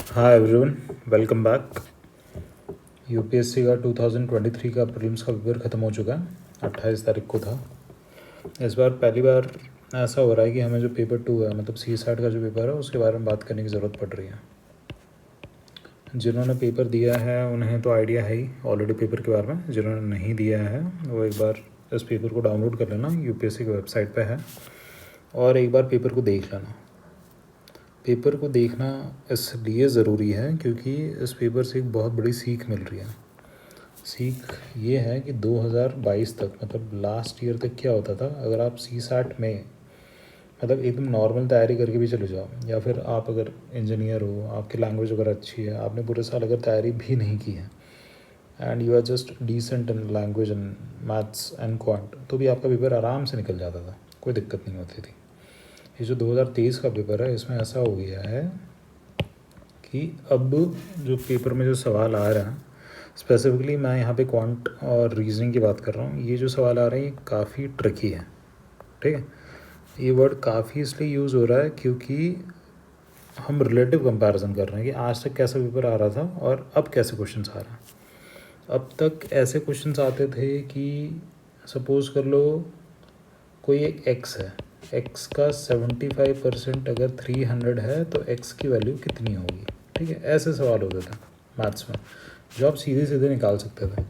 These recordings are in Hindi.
Hi everyone, welcome back. UPSC का 2023 का प्रीलिम्स का पेपर ख़त्म हो चुका है। 28 तारीख को था। इस बार पहली बार ऐसा हो रहा है कि हमें जो पेपर 2 है, मतलब सी सैट का जो पेपर है, उसके बारे में बात करने की ज़रूरत पड़ रही है। जिन्होंने पेपर दिया है उन्हें तो आइडिया है ही ऑलरेडी पेपर के बारे में। जिन्होंने नहीं दिया है वो एक बार इस पेपर को डाउनलोड कर लेना, यूपीएससी की वेबसाइट पर है, और एक बार पेपर को देख लेना। पेपर को देखना इसलिए ज़रूरी है क्योंकि इस पेपर से एक बहुत बड़ी सीख मिल रही है। सीख ये है कि 2022 तक, मतलब लास्ट ईयर तक क्या होता था, अगर आप सी सैट में मतलब एकदम नॉर्मल तैयारी करके भी चले जाओ, या फिर आप अगर इंजीनियर हो, आपकी लैंग्वेज अगर अच्छी है, आपने पूरे साल अगर तैयारी भी नहीं की है and you are just decent in language and maths and quant, तो भी आपका पेपर आराम से निकल जाता था, कोई दिक्कत नहीं होती थी। ये जो 2023 का पेपर है, इसमें ऐसा हो गया है कि अब जो पेपर में जो सवाल आ रहा है, स्पेसिफिकली मैं यहाँ पे क्वांट और रीजनिंग की बात कर रहा हूँ, ये जो सवाल आ रहे हैं ये काफ़ी ट्रिकी है। ठीक है, ये वर्ड काफ़ी इसलिए यूज़ हो रहा है क्योंकि हम रिलेटिव कंपैरिजन कर रहे हैं कि आज तक कैसा पेपर आ रहा था और अब कैसे क्वेश्चंस आ रहे हैं। अब तक ऐसे क्वेश्चंस आते थे कि सपोज़ कर लो कोई एक एक्स है, एक्स का 75% अगर 300 है तो एक्स की वैल्यू कितनी होगी। ठीक है, ऐसे सवाल होते थे मैथ्स में जो आप सीधे सीधे निकाल सकते थे।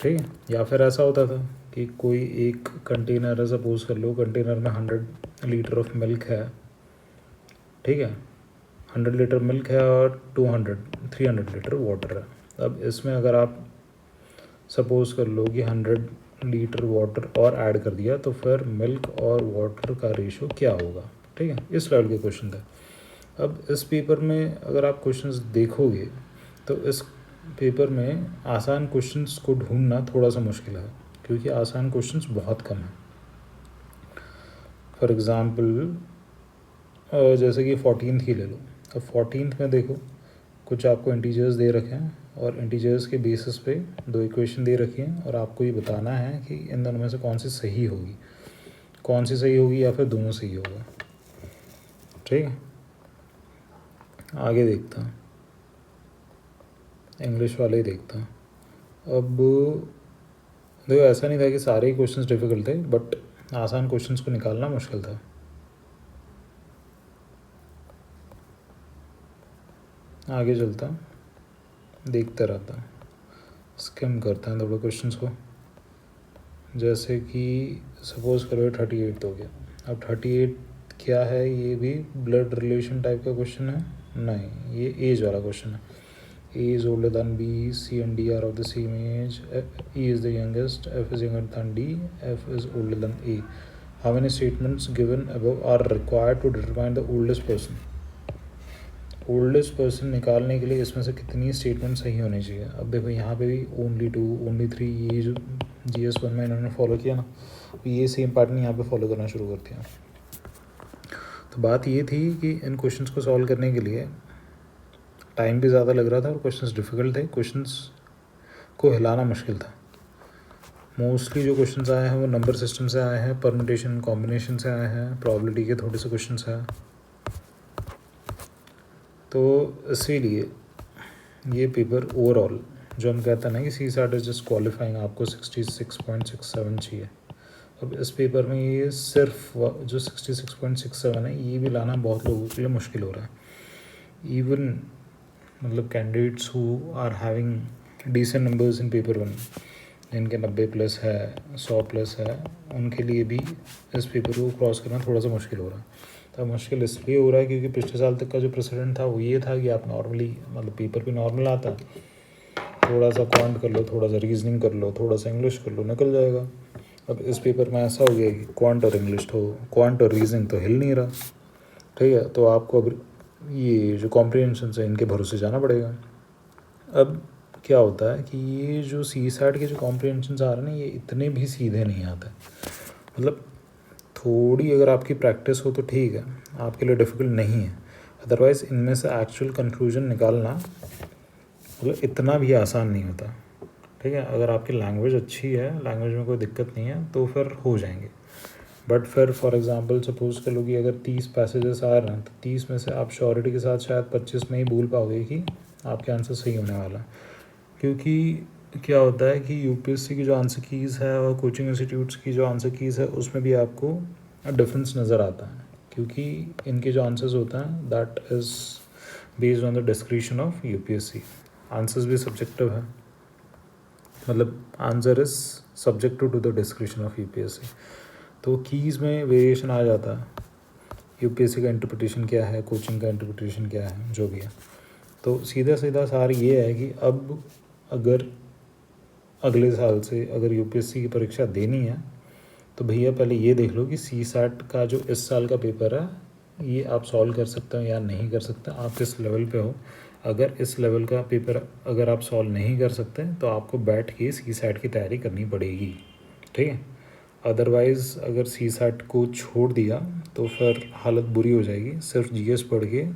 ठीक है, या फिर ऐसा होता था कि कोई एक कंटेनर है, सपोज कर लो कंटेनर में 100 लीटर ऑफ मिल्क है। ठीक है, 100 लीटर मिल्क है और 300 लीटर वाटर है। अब इसमें अगर आप सपोज़ कर लो कि 100 लीटर वाटर और ऐड कर दिया तो फिर मिल्क और वाटर का रेशो क्या होगा। ठीक है, इस लेवल के क्वेश्चन थे। अब इस पेपर में अगर आप क्वेश्चंस देखोगे तो इस पेपर में आसान क्वेश्चंस को ढूंढना थोड़ा सा मुश्किल है क्योंकि आसान क्वेश्चंस बहुत कम है। फॉर एग्ज़ाम्पल जैसे कि 14th ही ले लो। अब 14th में देखो, कुछ आपको इंटीजर्स दे रखे हैं और इंटीजर्स के बेसिस पे दो इक्वेशन दे रखी हैं और आपको ये बताना है कि इन दोनों में से कौन सी सही होगी, कौन सी सही होगी या फिर दोनों सही होगा। ठीक है, आगे देखता हूँ, इंग्लिश वाले ही देखता हूँ। अब देखो, ऐसा नहीं था कि सारे ही क्वेश्चंस डिफ़िकल्ट थे, बट आसान क्वेश्चंस को निकालना मुश्किल था। आगे चलता हूँ, देखता रहता हूँ, स्किम करता है थोड़ा क्वेश्चंस को। जैसे कि सपोज़ करो 38 हो गया। अब 38 क्या है, ये भी ब्लड रिलेशन टाइप का क्वेश्चन है? नहीं, ये एज वाला क्वेश्चन है। A is older than B, C and D are of the same age, E is the youngest, F is younger than D, F is older than A. How many statements given above are required to determine the oldest person. Oldest person निकालने के लिए इसमें से कितनी स्टेटमेंट सही होनी चाहिए। अब देखो यहाँ पे भी ओनली 2, ओनली 3, ये जो GS1 में इन्होंने फॉलो किया ना, ये सेम पैटर्न यहाँ पे फॉलो करना शुरू कर दिया। तो बात ये थी कि इन क्वेश्चंस को सॉल्व करने के लिए टाइम भी ज़्यादा लग रहा था और क्वेश्चंस डिफ़िकल्ट थे, क्वेश्चंस को हिलाना मुश्किल था। मोस्टली जो क्वेश्चंस आए हैं वो नंबर सिस्टम से आए हैं, परमुटेशन कॉम्बिनेशन से आए हैं, प्रॉबिलिटी के थोड़े से क्वेश्चंस हैं। तो इसीलिए ये पेपर ओवरऑल जो हम कहते हैं ना कि C SAT is just qualifying, आपको 66.67 चाहिए। अब इस पेपर में ये सिर्फ जो 66.67 है, ये भी लाना बहुत लोगों के लिए मुश्किल हो रहा है। इवन मतलब candidates who are having decent numbers in paper 1, जिनके 90+ है, 100+ है, उनके लिए भी इस पेपर को क्रॉस करना थोड़ा सा मुश्किल हो रहा है। तो मुश्किल इसलिए हो रहा है क्योंकि पिछले साल तक का जो प्रेसिडेंट था वो ये था कि आप नॉर्मली, मतलब पेपर भी नॉर्मल आता, थोड़ा सा क्वांट कर लो, थोड़ा सा रीजनिंग कर लो, थोड़ा सा इंग्लिश कर लो, निकल जाएगा। अब इस पेपर में ऐसा हो गया कि क्वांट और इंग्लिश तो, क्वांट और रीजनिंग तो हिल नहीं रहा। ठीक है, तो आपको अब ये जो कॉम्प्रिहेंशन है इनके भरोसे जाना पड़ेगा। अब क्या होता है कि ये जो सी सैट के जो कॉम्प्रिहेंशन आ रहे हैं ना, ये इतने भी सीधे नहीं आते। मतलब थोड़ी अगर आपकी प्रैक्टिस हो तो ठीक है, आपके लिए डिफ़िकल्ट नहीं है। अदरवाइज़ इनमें से एक्चुअल कंक्लूजन निकालना मतलब इतना भी आसान नहीं होता। ठीक है, अगर आपकी लैंग्वेज अच्छी है, लैंग्वेज में कोई दिक्कत नहीं है, तो फिर हो जाएंगे। बट फिर फॉर एग्जांपल सपोज कर लो कि अगर 30 पैसेजेस आ रहे हैं तो 30 में से आप श्योरिटी के साथ शायद 25 में ही भूल पाओगे कि आपके आंसर सही होने वाला है। क्योंकि क्या होता है कि यूपीएससी की जो आंसर कीज़ है और कोचिंग इंस्टीट्यूट्स की जो आंसर कीज़ है उसमें भी आपको डिफरेंस नज़र आता है, क्योंकि इनके जो आंसर्स होते हैं that is based on the description of UPSC. Answers भी सब्जेक्टिव है, मतलब answer is subjective to the description of UPSC. तो कीज़ में वेरिएशन आ जाता है, यूपीएससी का इंटरप्रिटेशन क्या है, कोचिंग का इंटरप्रिटेशन क्या है, जो भी है। तो सीधा सीधा सार ये है कि अब अगर अगले साल से अगर यूपीएससी की परीक्षा देनी है तो भैया पहले ये देख लो कि सी सैट का जो इस साल का पेपर है ये आप सॉल्व कर सकते हो या नहीं कर सकते, आप किस लेवल पे हो। अगर इस लेवल का पेपर अगर आप सॉल्व नहीं कर सकते तो आपको बैठ के सी सैट की तैयारी करनी पड़ेगी, ठीक है। अदरवाइज़ अगर सी सैट को छोड़ दिया तो फिर हालत बुरी हो जाएगी। सिर्फ जीएस पढ़ के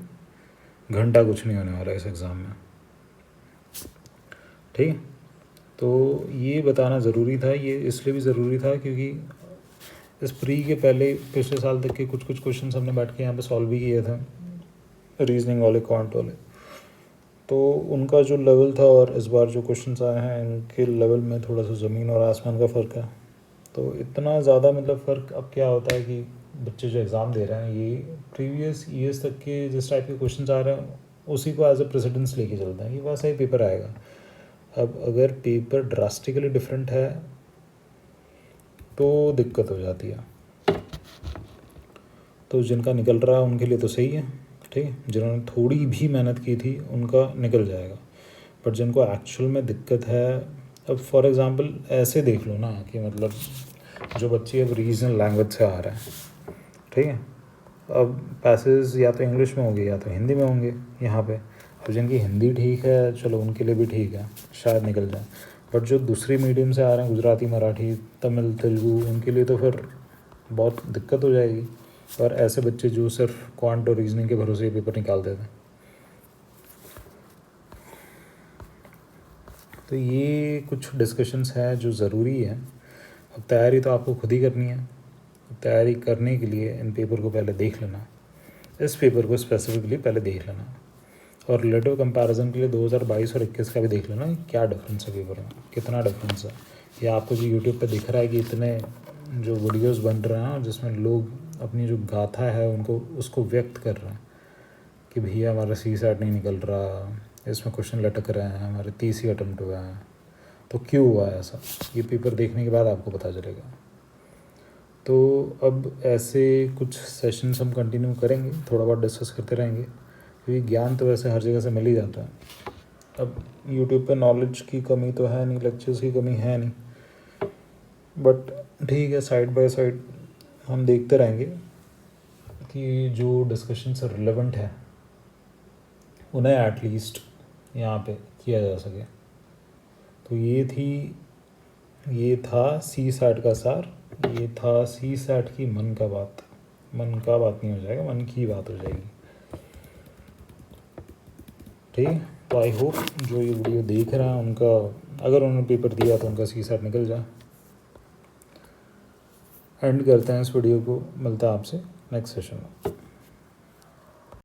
घंटा कुछ नहीं होने वाला इस एग्ज़ाम में, ठीक है। तो ये बताना ज़रूरी था, ये इसलिए भी ज़रूरी था क्योंकि इस प्री के पहले पिछले साल तक के कुछ क्वेश्चन हमने बैठ के यहाँ पे सॉल्व भी किए थे, रीजनिंग वाले, क्वांट वाले। तो उनका जो लेवल था और इस बार जो क्वेश्चंस आए हैं इनके लेवल में थोड़ा सा ज़मीन और आसमान का फ़र्क है। तो इतना ज़्यादा मतलब फ़र्क अब क्या होता है कि बच्चे जो एग्ज़ाम दे रहे हैं ये प्रीवियस ईयर्स तक के जिस टाइप के क्वेश्चंस आ रहे हैं उसी को एज ए प्रेसिडेंस लेके चलते हैं कि वैसा ही पेपर आएगा। अब अगर पेपर ड्रास्टिकली डिफरेंट है तो दिक्कत हो जाती है। तो जिनका निकल रहा है उनके लिए तो सही है, ठीक है। जिन्होंने थोड़ी भी मेहनत की थी उनका निकल जाएगा, बट जिनको एक्चुअल में दिक्कत है, अब फॉर एग्ज़ाम्पल ऐसे देख लो ना कि मतलब जो बच्चे अब रीजनल लैंग्वेज से आ रहे हैं, ठीक है, अब पैसेज या तो इंग्लिश में होंगे या तो हिंदी में होंगे यहाँ पे। अब जिनकी हिंदी ठीक है चलो उनके लिए भी ठीक है, शायद निकल जाए। बट जो दूसरी मीडियम से आ रहे हैं, गुजराती, मराठी, तमिल, तेलुगु, उनके लिए तो फिर बहुत दिक्कत हो जाएगी। और ऐसे बच्चे जो सिर्फ क्वांट और रीजनिंग के भरोसे पेपर निकाल देते हैं। तो ये कुछ डिस्कशंस हैं जो ज़रूरी है। अब तैयारी तो आपको खुद ही करनी है। तैयारी करने के लिए इन पेपर को पहले देख लेना, इस पेपर को स्पेसिफिकली पहले देख लेना, और रिलेटिव कंपैरिजन के लिए 2022 और 21 का भी देख लेना क्या डिफरेंस है पेपर में, कितना डिफरेंस है। या आपको जो यूट्यूब पे दिख रहा है कि इतने जो वीडियोस बन रहे हैं जिसमें लोग अपनी जो गाथा है उनको उसको व्यक्त कर रहे हैं कि भैया हमारा सी सैट नहीं निकल रहा, इसमें क्वेश्चन लटक रहे हैं, हमारे 30 ही अटैम्प्ट हुए हैं, तो क्यों हुआ है ऐसा, ये पेपर देखने के बाद आपको पता चलेगा। तो अब ऐसे कुछ सेशंस हम कंटिन्यू करेंगे, थोड़ा बहुत डिस्कस करते रहेंगे, क्योंकि ज्ञान तो वैसे हर जगह से मिल ही जाता है। अब यूट्यूब पे नॉलेज की कमी तो है नहीं, लेक्चर्स की कमी है नहीं, बट ठीक है, साइड बाय साइड हम देखते रहेंगे कि जो डिस्कशन से रिलेवेंट है उन्हें एटलीस्ट यहाँ पे किया जा सके। तो ये था सी सैट का सार, ये था सी सैट की मन का बात नहीं हो जाएगा, मन की बात हो जाएगी, ठीक है। तो आई होप जो ये वीडियो देख रहे हैं उनका, अगर उन्होंने पेपर दिया तो उनका सी सैट निकल जाए। एंड करते हैं इस वीडियो को, मिलता है आपसे नेक्स्ट सेशन में।